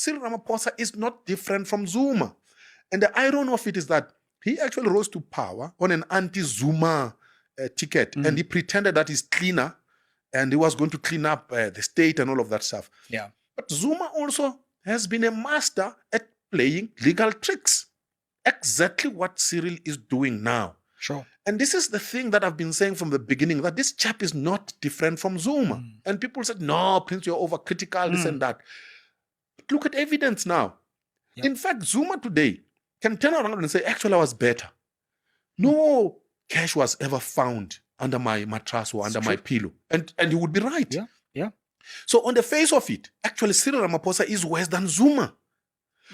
Cyril Ramaphosa is not different from Zuma. And the irony of it is that he actually rose to power on an anti-Zuma ticket, and he pretended that he's cleaner and he was going to clean up the state and all of that stuff. Yeah. But Zuma also has been a master at playing legal tricks. Exactly what Cyril is doing now. Sure. And this is the thing that I've been saying from the beginning, that this chap is not different from Zuma. And people said, no, Prince, you're overcritical, this and that. But look at evidence now. Yeah. In fact, Zuma today can turn around and say, actually, I was better. No cash was ever found under my mattress or under my pillow. And he would be right. Yeah. Yeah. So on the face of it, actually, Cyril Ramaphosa is worse than Zuma.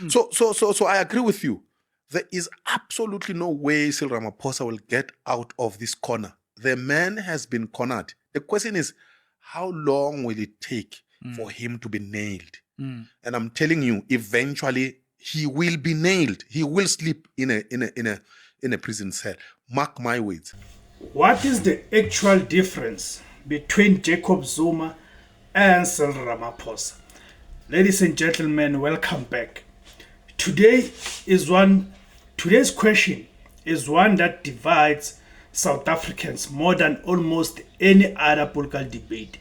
So I agree with you. There is absolutely no way Cyril Ramaphosa will get out of this corner. The man has been cornered. The question is, how long will it take for him to be nailed? And I'm telling you, eventually he will be nailed. He will sleep in a prison cell. Mark my words. What is the actual difference between Jacob Zuma and Cyril Ramaphosa? Ladies and gentlemen, welcome back. Today's question is one that divides South Africans more than almost any other political debate.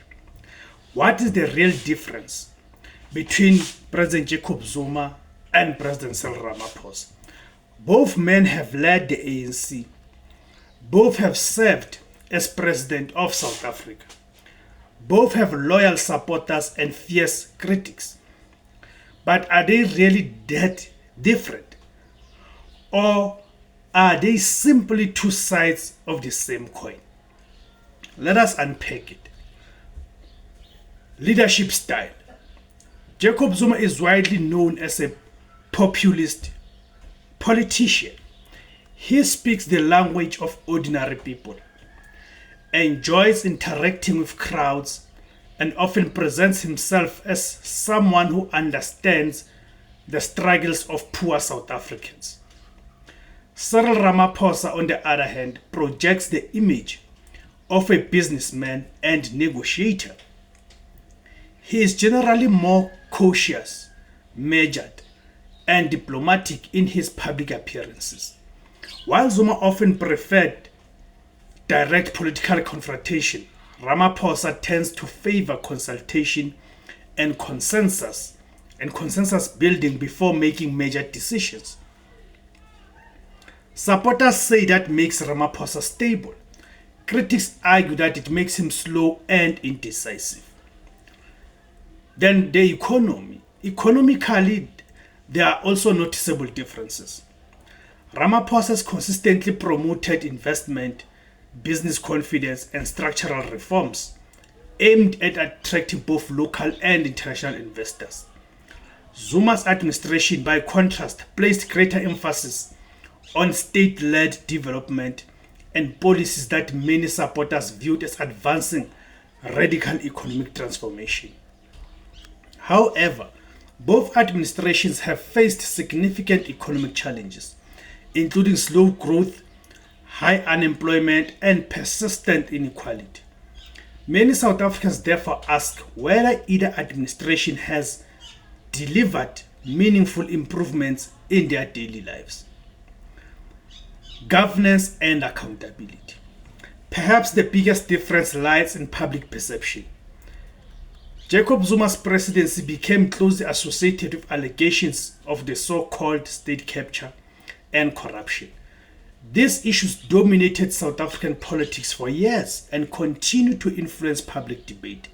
What is the real difference between President Jacob Zuma and President Cyril Ramaphosa? Both men have led the ANC. Both have served as president of South Africa. Both have loyal supporters and fierce critics. But are they really that different? Or are they simply two sides of the same coin? Let us unpack it. Leadership style. Jacob Zuma is widely known as a populist politician. He speaks the language of ordinary people, enjoys interacting with crowds, and often presents himself as someone who understands the struggles of poor South Africans. Cyril Ramaphosa, on the other hand, projects the image of a businessman and negotiator. He is generally more cautious, measured, and diplomatic in his public appearances. While Zuma often preferred direct political confrontation, Ramaphosa tends to favor consultation and consensus building before making major decisions. Supporters say that makes Ramaphosa stable. Critics argue that it makes him slow and indecisive. Then the economy. Economically, there are also noticeable differences. Ramaphosa has consistently promoted investment, business confidence, and structural reforms aimed at attracting both local and international investors. Zuma's administration, by contrast, placed greater emphasis on state-led development and policies that many supporters viewed as advancing radical economic transformation. However, both administrations have faced significant economic challenges, including slow growth, high unemployment, and persistent inequality. Many South Africans therefore ask whether either administration has delivered meaningful improvements in their daily lives. Governance and accountability. Perhaps the biggest difference lies in public perception. Jacob Zuma's presidency became closely associated with allegations of the so-called state capture and corruption. These issues dominated South African politics for years and continue to influence public debate.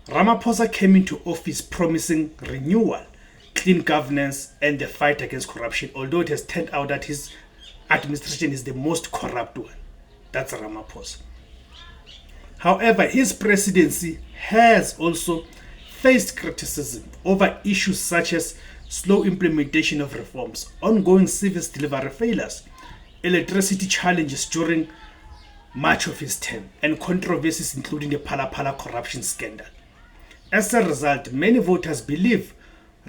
Ramaphosa came into office promising renewal, clean governance, and the fight against corruption, although it has turned out that his administration is the most corrupt one. That's Ramaphosa. However, his presidency has also faced criticism over issues such as slow implementation of reforms, ongoing service delivery failures, electricity challenges during much of his term, and controversies including the Phala corruption scandal. As a result, many voters believe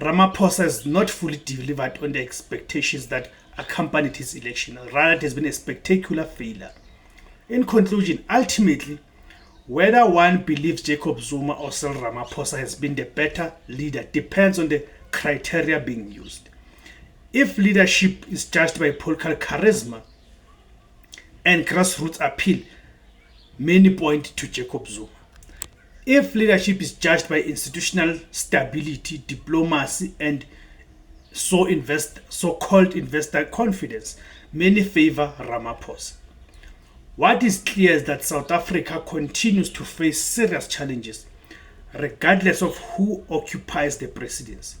Ramaphosa has not fully delivered on the expectations that accompanied his election. Rather, it has been a spectacular failure. In conclusion, ultimately, whether one believes Jacob Zuma or Cyril Ramaphosa has been the better leader depends on the criteria being used. If leadership is judged by political charisma and grassroots appeal, many point to Jacob Zuma. If leadership is judged by institutional stability, diplomacy, and so-called investor confidence, many favor Ramaphosa. What is clear is that South Africa continues to face serious challenges, regardless of who occupies the presidency.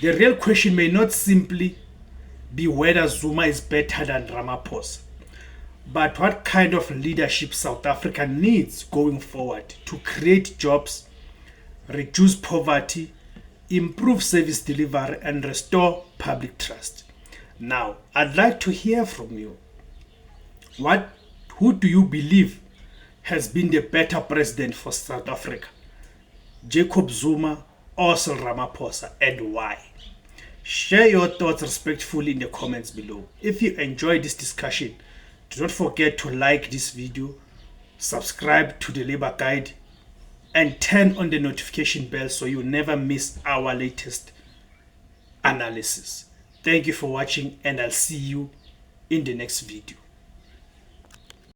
The real question may not simply be whether Zuma is better than Ramaphosa, but what kind of leadership South Africa needs going forward to create jobs, reduce poverty, improve service delivery, and restore public trust. Now, I'd like to hear from you. Who do you believe has been the better president for South Africa? Jacob Zuma or Cyril Ramaphosa, and why? Share your thoughts respectfully in the comments below. If you enjoyed this discussion, do not forget to like this video, subscribe to the Labour Guide, and turn on the notification bell so you never miss our latest analysis. Thank you for watching, and I'll see you in the next video.